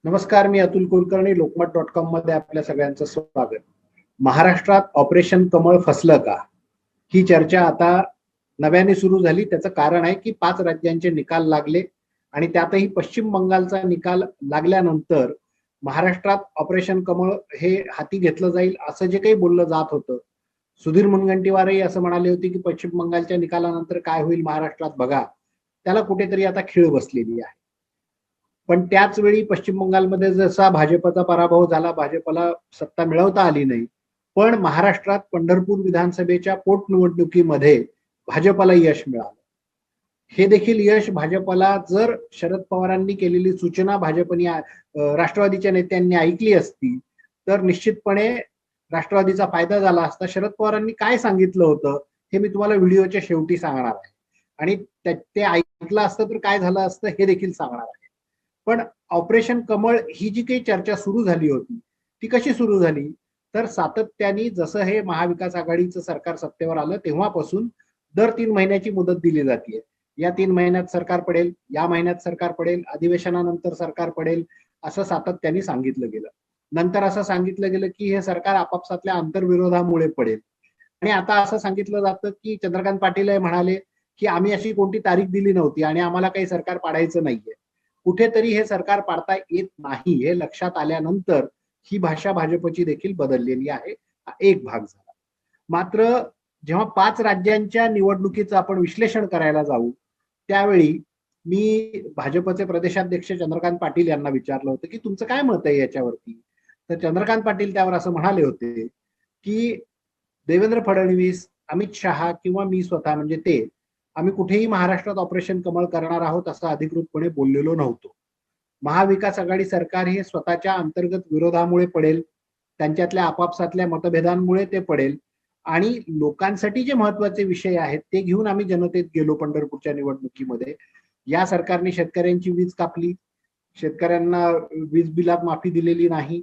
नमस्कार, मी अतुल कुलकर्णी. लोकमत.com मध्ये आपल्या सगळ्यांचं स्वागत. महाराष्ट्रात ऑपरेशन कमळ फसलं का, ही चर्चा आता नव्याने सुरू झाली. त्याचं कारण आहे की 5 राज्यांचे निकाल लागले आणि त्यातही पश्चिम बंगालचा निकाल लागल्यानंतर महाराष्ट्रात ऑपरेशन कमळ हे हाती घेतलं जाईल असं जे काही बोललं जात होतं. सुधीर मुनगंटीवारही असं म्हणाले होते की पश्चिम बंगालच्या निकालानंतर काय होईल महाराष्ट्रात बघा, त्याला कुठेतरी आता खीळ बसलेली आहे. पण त्याच वेळी पश्चिम बंगालमध्ये जसा भाजपचा पराभव झाला, भाजपला सत्ता मिळवता आली नाही, पण महाराष्ट्रात पंढरपूर विधानसभेच्या पोटनिवडणुकीमध्ये भाजपला यश मिळालं. हे देखील यश भाजपला, जर शरद पवारांनी केलेली सूचना भाजपने राष्ट्रवादीच्या नेत्यांनी ऐकली असती तर निश्चितपणे राष्ट्रवादीचा फायदा झाला असता. शरद पवारांनी काय सांगितलं होतं हे मी तुम्हाला व्हिडिओच्या शेवटी सांगणार आहे आणि ते ऐकलं असतं तर काय झालं असतं हे देखील सांगणार आहे. पण ऑपरेशन कमळ ही जी काही चर्चा सुरू झाली होती ती कशी सुरू झाली, तर सातत्याने जसं हे महाविकास आघाडीचं सरकार सत्तेवर आलं तेव्हापासून दर 3 महिन्याची मुदत दिली जाते. या 3 महिन्यात सरकार पडेल, या महिन्यात सरकार पडेल, अधिवेशनानंतर सरकार पडेल, असं सातत्याने सांगितलं गेलं. नंतर असं सांगितलं गेलं की हे सरकार आपापसातल्या आंतरविरोधामुळे पडेल आणि आता असं सांगितलं जातं की चंद्रकांत पाटील हे म्हणाले की आम्ही अशी कोणती तारीख दिली नव्हती आणि आम्हाला काही सरकार पाडायचं नाहीये. कुठेतरी हे सरकार पाडता येत नाही हे लक्षात आल्यानंतर ही भाषा भाजपची देखील बदललेली आहे. हा एक भाग झाला. मात्र जेव्हा 5 राज्यांच्या निवडणुकीचं आपण विश्लेषण करायला जाऊ त्यावेळी मी भाजपचे प्रदेशाध्यक्ष चंद्रकांत पाटील यांना विचारलं होतं की तुमचं काय मत आहे याच्यावरती. तर चंद्रकांत पाटील त्यावर असं म्हणाले होते की देवेंद्र फडणवीस, अमित शहा किंवा मी स्वतः म्हणजे ते आम्ही कुठेही महाराष्ट्रात ऑपरेशन कमळ करणार आहोत असं अधिकृतपणे बोललेलो नव्हतो. महाविकास आघाडी सरकार हे स्वतःच्या अंतर्गत विरोधामुळे पडेल, त्यांच्यातल्या आपापसातल्या मतभेदांमुळे ते पडेल आणि लोकांसाठी जे महत्वाचे विषय आहेत ते घेऊन आम्ही जनतेत गेलो. पंढरपूरच्या निवडणुकीमध्ये या सरकारने शेतकऱ्यांची वीज कापली, शेतकऱ्यांना वीज बिलात माफी दिलेली नाही,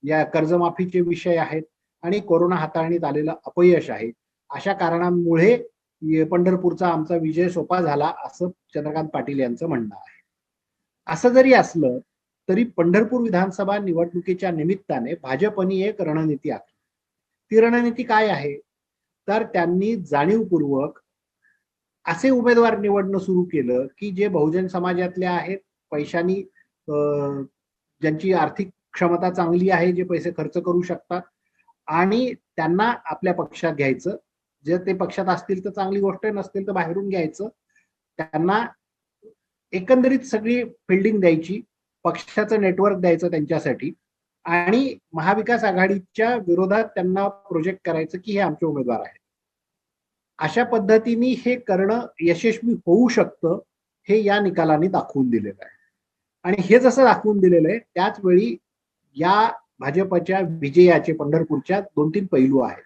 या कर्जमाफीचे विषय आहेत आणि कोरोना हाताळणीत आलेलं अपयश आहे. अशा कारणांमुळे पंढरपूरचा आमचा विजय सोपा झाला असं चंद्रकांत पाटील यांचं म्हणणं आहे. असं जरी असलं तरी पंढरपूर विधानसभा निवडणुकीच्या निमित्ताने भाजपने एक रणनीती आखली. ती रणनीती काय आहे, तर त्यांनी जाणीवपूर्वक असे उमेदवार निवडणं सुरू केलं की जे बहुजन समाजातले आहेत, पैशानी ज्यांची आर्थिक क्षमता चांगली आहे, जे पैसे खर्च करू शकतात आणि त्यांना आपल्या पक्षात घ्यायचं. जर ते पक्षात असतील तर चांगली गोष्ट, नसतील तर बाहेरून घ्यायचं. त्यांना एकंदरीत सगळी फिल्डिंग द्यायची, पक्षाचं नेटवर्क द्यायचं त्यांच्यासाठी आणि महाविकास आघाडीच्या विरोधात त्यांना प्रोजेक्ट करायचं की हे आमचे उमेदवार आहेत. अशा पद्धतीने हे करणं यशस्वी होऊ शकतं हे या निकालाने दाखवून दिलेलं आहे. आणि हे जसं दाखवून दिलेलं आहे त्याच वेळी या भाजपच्या विजयाचे पंढरपूरच्या 2-3 पैलू आहेत.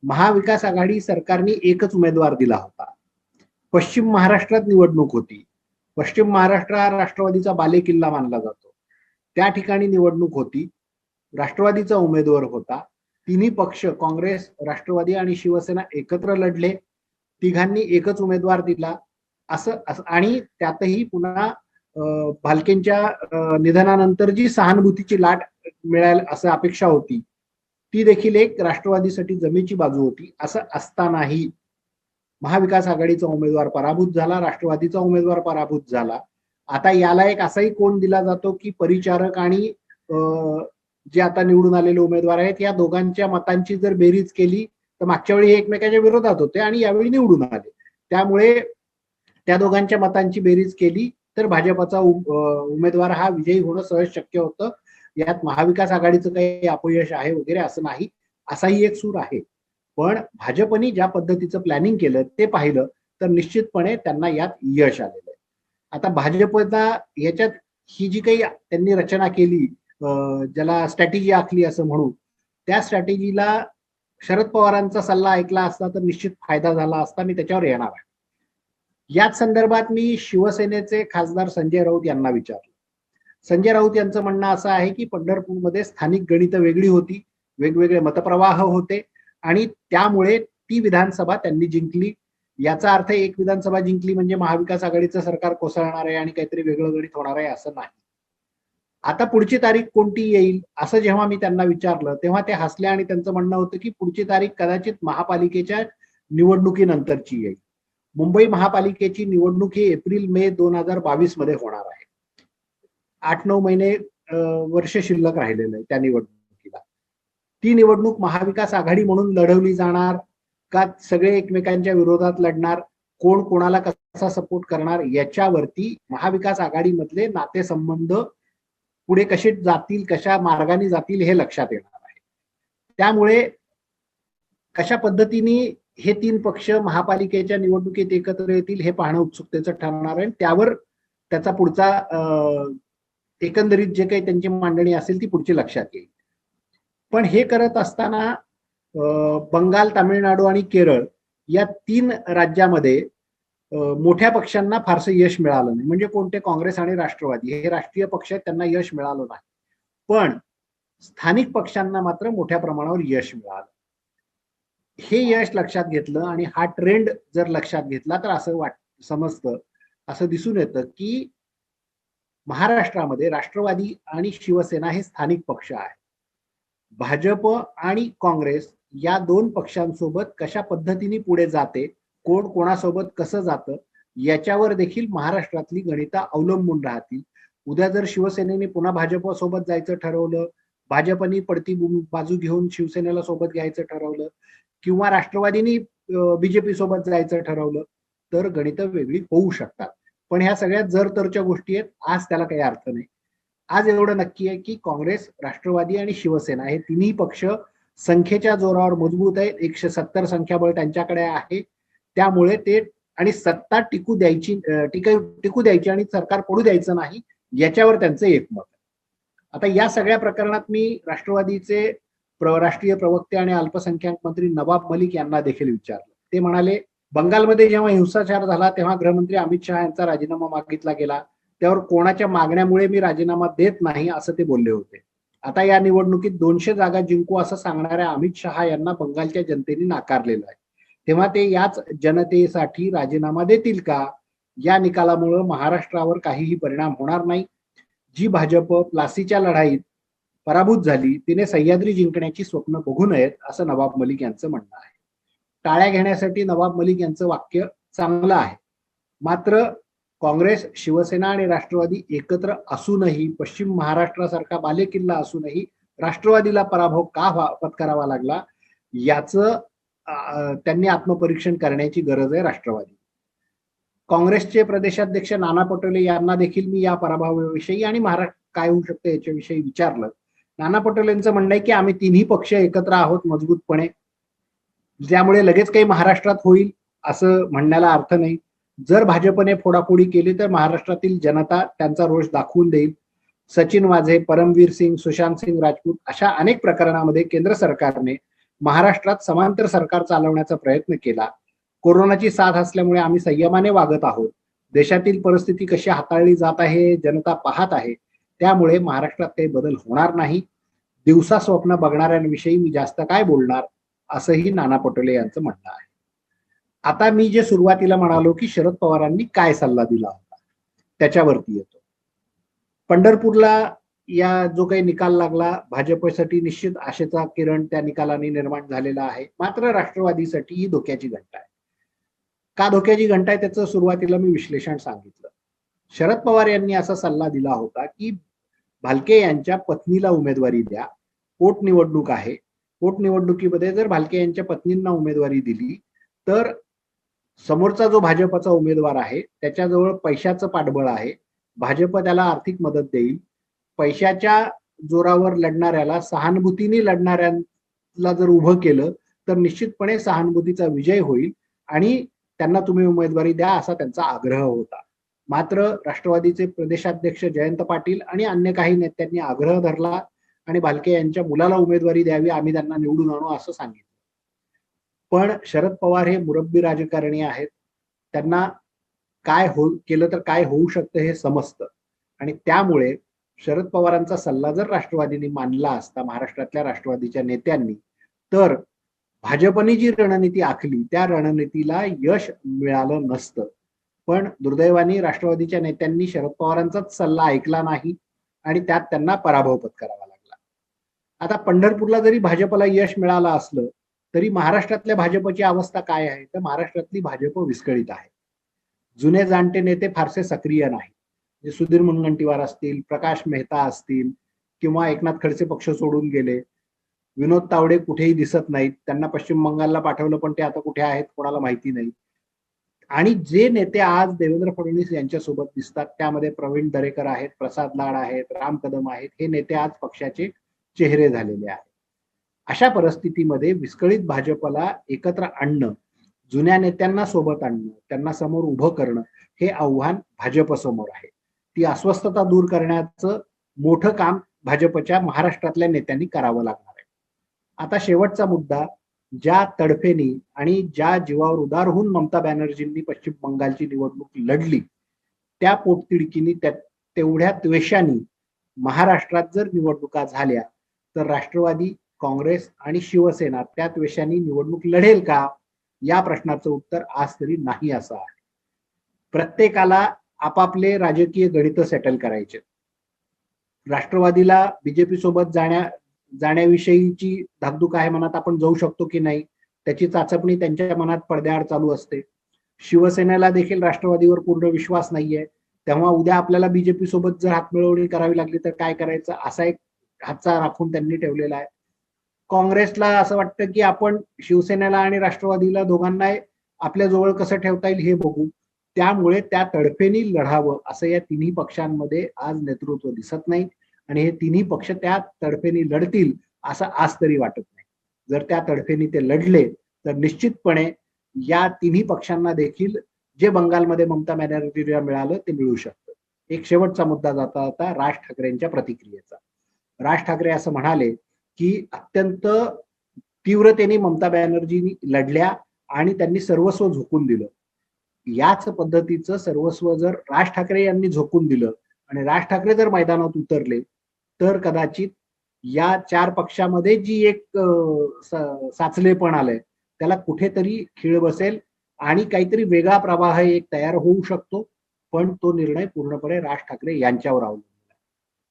महाविकास आघाडी सरकारने एकच उमेदवार दिला होता. पश्चिम महाराष्ट्रात निवडणूक होती. पश्चिम महाराष्ट्र हा राष्ट्रवादीचा बालेकिल्ला मानला जातो. त्या ठिकाणी निवडणूक होती. राष्ट्रवादीचा उमेदवार होता. तिन्ही पक्ष काँग्रेस, राष्ट्रवादी आणि शिवसेना एकत्र लढले. तिघांनी एकच उमेदवार दिला असं आणि त्यातही पुन्हा भालकेंच्या निधनानंतर जी सहानुभूतीची लाट मिळेल असं अपेक्षा होती ती देखील एक राष्ट्रवादीसाठी जमेची बाजू होती. असं असतानाही महाविकास आघाडीचा उमेदवार पराभूत झाला, राष्ट्रवादीचा उमेदवार पराभूत झाला. आता याला एक असाही कोण दिला जातो की परिचारक आणि जे आता निवडून आलेले उमेदवार आहेत या दोघांच्या मतांची जर बेरीज केली तर मागच्या वेळी एकमेकांच्या विरोधात होते आणि यावेळी निवडून आले. त्यामुळे त्या दोघांच्या मतांची बेरीज केली तर भाजपचा उमेदवार हा विजयी होणं सहज शक्य होतं. यात महाविकास आघाडीचं काही अपयश आहे वगैरे असं नाही, असाही एक सूर आहे. पण भाजपने ज्या पद्धतीचं प्लॅनिंग केलं ते पाहिलं तर निश्चितपणे त्यांना यात यश आलेलं आहे. आता भाजपचा याच्यात ही जी काही त्यांनी रचना केली, ज्याला स्ट्रॅटेजी आखली असं म्हणू, त्या स्ट्रॅटेजीला शरद पवारांचा सल्ला ऐकला असता तर निश्चित फायदा झाला असता. मी त्याच्यावर येणार आहे. याच संदर्भात मी शिवसेनेचे खासदार संजय राऊत यांना विचारलं. संजय राऊत यांचं म्हणणं असं आहे की पंढरपूरमध्ये स्थानिक गणितं वेगळी होती, वेगवेगळे मतप्रवाह होते आणि त्यामुळे ती विधानसभा त्यांनी जिंकली. याचा अर्थ एक विधानसभा जिंकली म्हणजे महाविकास आघाडीचं सरकार कोसळणार आहे आणि काहीतरी वेगळं गणित होणार आहे असं नाही. आता पुढची तारीख कोणती येईल असं जेव्हा मी त्यांना विचारलं तेव्हा ते हसले आणि त्यांचं म्हणणं होतं की पुढची तारीख कदाचित महापालिकेच्या निवडणुकीनंतरची येईल. मुंबई महापालिकेची निवडणूक ही एप्रिल मे 2022 मध्ये होणार आहे. 8-9 महिने वर्ष शिल्लक राहिलेलं आहे त्या निवडणुकीला. ती निवडणूक महाविकास आघाडी म्हणून लढवली जाणार का सगळे एकमेकांच्या विरोधात लढणार, कोण कोणाला कसा सपोर्ट करणार याच्यावरती महाविकास आघाडीमधले नातेसंबंध पुढे कसे जातील, कशा मार्गाने जातील हे लक्षात येणार आहे. त्यामुळे कशा पद्धतीने हे 3 पक्ष महापालिकेच्या निवडणुकीत एकत्र येतील हे पाहणं उत्सुकतेचं ठरणार आहे. त्यावर त्याचा पुढचा एकंदरीत जे काही त्यांची मांडणी असेल ती पुढची लक्षात येईल. पण हे करत असताना बंगाल, तामिळनाडू आणि केरळ या 3 राज्यामध्ये मोठ्या पक्षांना फारसं यश मिळालं नाही. म्हणजे कोणते काँग्रेस आणि राष्ट्रवादी हे राष्ट्रीय पक्ष आहेत त्यांना यश मिळालं नाही, पण स्थानिक पक्षांना मात्र मोठ्या प्रमाणावर यश मिळालं. हे यश लक्षात घेतलं आणि हा ट्रेंड जर लक्षात घेतला तर असं समजतं, असं दिसून येतं की महाराष्ट्रामध्ये राष्ट्रवादी आणि शिवसेना हे स्थानिक पक्ष आहेत. भाजप आणि काँग्रेस या 2 पक्षांसोबत कशा पद्धतीने पुढे जाते, कोण कोणासोबत कसं जातं याच्यावर देखील महाराष्ट्रातली गणितं अवलंबून राहतील. उद्या जर शिवसेनेने पुन्हा भाजप सोबत जायचं ठरवलं, भाजपनी पडती बाजू घेऊन शिवसेनेला सोबत घ्यायचं ठरवलं किंवा राष्ट्रवादीनी बीजेपी सोबत जायचं ठरवलं तर गणितं वेगळी होऊ शकतात. पण ह्या सगळ्यात जर तरच्या गोष्टी आहेत, आज त्याला काही अर्थ नाही. आज एवढं नक्की आहे की काँग्रेस, राष्ट्रवादी आणि शिवसेना हे तिन्ही पक्ष संख्येच्या जोरावर मजबूत आहेत. 170 संख्याबळ त्यांच्याकडे आहे. त्यामुळे ते आणि सत्ता टिकू द्यायची आणि सरकार पडू द्यायचं नाही याच्यावर त्यांचं एकमत आहे. आता या सगळ्या प्रकरणात मी राष्ट्रवादीचे राष्ट्रीय प्रवक्ते आणि अल्पसंख्याक मंत्री नवाब मलिक यांना देखील विचारलं. ते म्हणाले, बंगालमध्ये जेव्हा हिंसाचार झाला तेव्हा गृहमंत्री अमित शहा यांचा राजीनामा मागितला गेला, त्यावर कोणाच्या मागण्यामुळे मी राजीनामा देत नाही असं ते बोलले होते. आता या निवडणुकीत 200 जागा जिंकू असं सांगणाऱ्या अमित शहा यांना बंगालच्या जनतेने नाकारलेलं आहे. तेव्हा ते याच जनतेसाठी राजीनामा देतील का? या निकालामुळे महाराष्ट्रावर काहीही परिणाम होणार नाही. जी भाजप प्लासीच्या लढाईत पराभूत झाली तिने सह्याद्री जिंकण्याची स्वप्न बघू नयेत असं नवाब मलिक यांचं म्हणणं आहे. टाळ्या घेण्यासाठी नवाब मलिक यांचं वाक्य चांगलं आहे, मात्र काँग्रेस, शिवसेना आणि राष्ट्रवादी एकत्र असूनही, पश्चिम महाराष्ट्रासारखा बालेकिल्ला असूनही राष्ट्रवादीला पराभव का पत्करावा लागला याचं त्यांनी आत्मपरीक्षण करण्याची गरज आहे राष्ट्रवादी. काँग्रेसचे प्रदेशाध्यक्ष नाना पटोले यांना देखील मी या पराभवाविषयी आणि महाराष्ट्र काय होऊ शकतं याच्याविषयी विचारलं. नाना पटोलेंचं म्हणणं आहे की आम्ही तिन्ही पक्ष एकत्र आहोत मजबूतपणे, त्यामुळे लगेच काही महाराष्ट्रात होईल असं म्हणण्याला अर्थ नाही. जर भाजपने फोडाफोडी केली तर महाराष्ट्रातील जनता त्यांचा रोष दाखवून देईल. सचिन वाझे, परमवीर सिंग, सुशांत सिंग राजपूत अशा अनेक प्रकरणामध्ये केंद्र सरकारने महाराष्ट्रात समांतर सरकार चालवण्याचा प्रयत्न केला. कोरोनाची साथ असल्यामुळे आम्ही संयमाने वागत आहोत. देशातील परिस्थिती कशी हाताळली जात आहे जनता पाहत आहे, त्यामुळे महाराष्ट्रात काही बदल होणार नाही. दिवसा स्वप्न बघणाऱ्यांविषयी मी जास्त काय बोलणार असंही नाना पटोले यांचं म्हणणं आहे. आता मी जे सुरुवातीला म्हणालो की शरद पवारांनी काय सल्ला दिला होता त्याच्यावरती येतो. पंढरपूरला या जो काही निकाल लागला, भाजपसाठी निश्चित आशेचा किरण त्या निकालाने निर्माण झालेला आहे, मात्र राष्ट्रवादीसाठी ही धोक्याची घंटा आहे. का धोक्याची घंटा आहे त्याचं सुरुवातीला मी विश्लेषण सांगितलं. शरद पवार यांनी असा सल्ला दिला होता की भालके यांच्या पत्नीला उमेदवारी द्या, पोटनिवडणूक आहे, पोटनिवडणुकीमध्ये जर भालके यांच्या पत्नींना उमेदवारी दिली तर समोरचा जो भाजपचा उमेदवार आहे त्याच्याजवळ पैशाचं पाठबळ आहे, भाजप त्याला आर्थिक मदत देईल, पैशाच्या जोरावर लढणाऱ्याला सहानुभूतीने लढणाऱ्यांना जर उभं केलं तर निश्चितपणे सहानुभूतीचा विजय होईल आणि त्यांना तुम्ही उमेदवारी द्या असा त्यांचा आग्रह होता. मात्र राष्ट्रवादीचे प्रदेशाध्यक्ष जयंत पाटील आणि अन्य काही नेत्यांनी आग्रह धरला आणि भालके यांच्या मुलाला उमेदवारी द्यावी, आम्ही त्यांना निवडून आणू असं सांगितलं. पण शरद पवार हे मुरब्बी राजकारणी आहेत, त्यांना काय केलं तर काय होऊ शकतं हे समजतं आणि त्यामुळे शरद पवारांचा सल्ला जर राष्ट्रवादीने मानला असता, महाराष्ट्रातल्या राष्ट्रवादीच्या नेत्यांनी, तर भाजपने जी रणनीती आखली त्या रणनीतीला यश मिळालं नसतं. पण दुर्दैवाने राष्ट्रवादीच्या नेत्यांनी शरद पवारांचाच सल्ला ऐकला नाही आणि त्यात त्यांना पराभव पत्करावा लागला. आता पंढरपूरला जरी भाजपला यश मिळालं असलं तरी महाराष्ट्रातल्या भाजपची अवस्था काय आहे, तर महाराष्ट्रातली भाजप विस्कळीत आहे. जुने जाणते नेते फारसे सक्रिय नाही. जे सुधीर मुनगंटीवार असतील, प्रकाश मेहता असतील किंवा एकनाथ खडसे पक्ष सोडून गेले. विनोद तावडे कुठेही दिसत नाहीत. त्यांना पश्चिम बंगालला पाठवलं पण ते आता कुठे आहेत कोणाला माहिती नाही. आणि जे नेते आज देवेंद्र फडणवीस यांच्यासोबत दिसतात त्यामध्ये प्रवीण दरेकर आहेत, प्रसाद लाड आहेत, राम कदम आहेत. हे नेते आज पक्षाचे चेहरे झालेले आहेत. अशा परिस्थितीमध्ये विस्कळीत भाजपला एकत्र आणणं, जुन्या नेत्यांना सोबत आणणं, त्यांना समोर उभं करणं हे आव्हान भाजपसमोर आहे. ती अस्वस्थता दूर करण्याचं मोठं काम भाजपच्या महाराष्ट्रातल्या नेत्यांनी करावं लागणार आहे. आता शेवटचा मुद्दा, ज्या तडफेनी आणि ज्या जीवावर उदार होऊन ममता बॅनर्जींनी पश्चिम बंगालची निवडणूक लढली, त्या पोटतिडकीनी तेवढ्या द्वेषाने महाराष्ट्रात जर निवडणुका झाल्या तर राष्ट्रवादी काँग्रेस आणि शिवसेना त्या द्वेषाने निवडणूक लढेल का, या प्रश्नाचं उत्तर आज तरी नाही असं आहे. प्रत्येकाला आपापले राजकीय गणित सेटल करायचे. राष्ट्रवादीला बीजेपी सोबत जाण्याविषयीची धाकधूक आहे मनात, आपण जाऊ शकतो की नाही त्याची चाचपणी त्यांच्या मनात पडद्याआड चालू असते. शिवसेनेला देखील राष्ट्रवादीवर पूर्ण विश्वास नाहीये, तेव्हा उद्या आपल्याला बीजेपी सोबत जर हातमिळवणी करावी लागली तर काय करायचं, असा एक हातचा राखून त्यांनी ठेवलेला आहे. काँग्रेसला असं वाटतं की आपण शिवसेनेला आणि राष्ट्रवादीला दोघांना आपल्या जवळ कसं ठेवता येईल हे बघू. त्यामुळे त्या तडफेने लढावं असं या तिन्ही पक्षांमध्ये आज नेतृत्व दिसत नाही आणि हे तिन्ही पक्ष त्या तडफेने लढतील असं आज तरी वाटत नाही. जर त्या तडफेने ते लढले तर निश्चितपणे या तिन्ही पक्षांना देखील जे बंगालमध्ये ममता बॅनर्जीला मिळालं ते मिळू शकतं. एक शेवटचा मुद्दा जाता जाता राज ठाकरेंच्या प्रतिक्रियेचा. राज ठाकरे असं म्हणाले की अत्यंत तीव्रतेने ममता बॅनर्जींनी लढल्या आणि त्यांनी सर्वस्व झोकून दिलं. याच पद्धतीचं सर्वस्व जर राज ठाकरे यांनी झोकून दिलं आणि राज ठाकरे जर मैदानात उतरले तर कदाचित या चार पक्षामध्ये जी एक साचलेपण आलंय त्याला कुठेतरी खीळ बसेल आणि काहीतरी वेगळा प्रवाह एक तयार होऊ शकतो. पण तो निर्णय पूर्णपणे राज ठाकरे यांच्यावर अवलंबून आहे.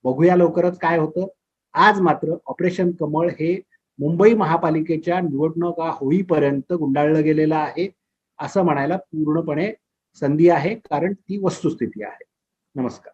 बघूया लवकरच काय होतं. आज मात्र ऑपरेशन कमळ हे मुंबई महापालिकेच्या निवडणुका होईपर्यंत गुंडाळलं गेलेलं आहे असं म्हणायला पूर्णपणे संधी आहे, कारण ती वस्तुस्थिती आहे. नमस्कार.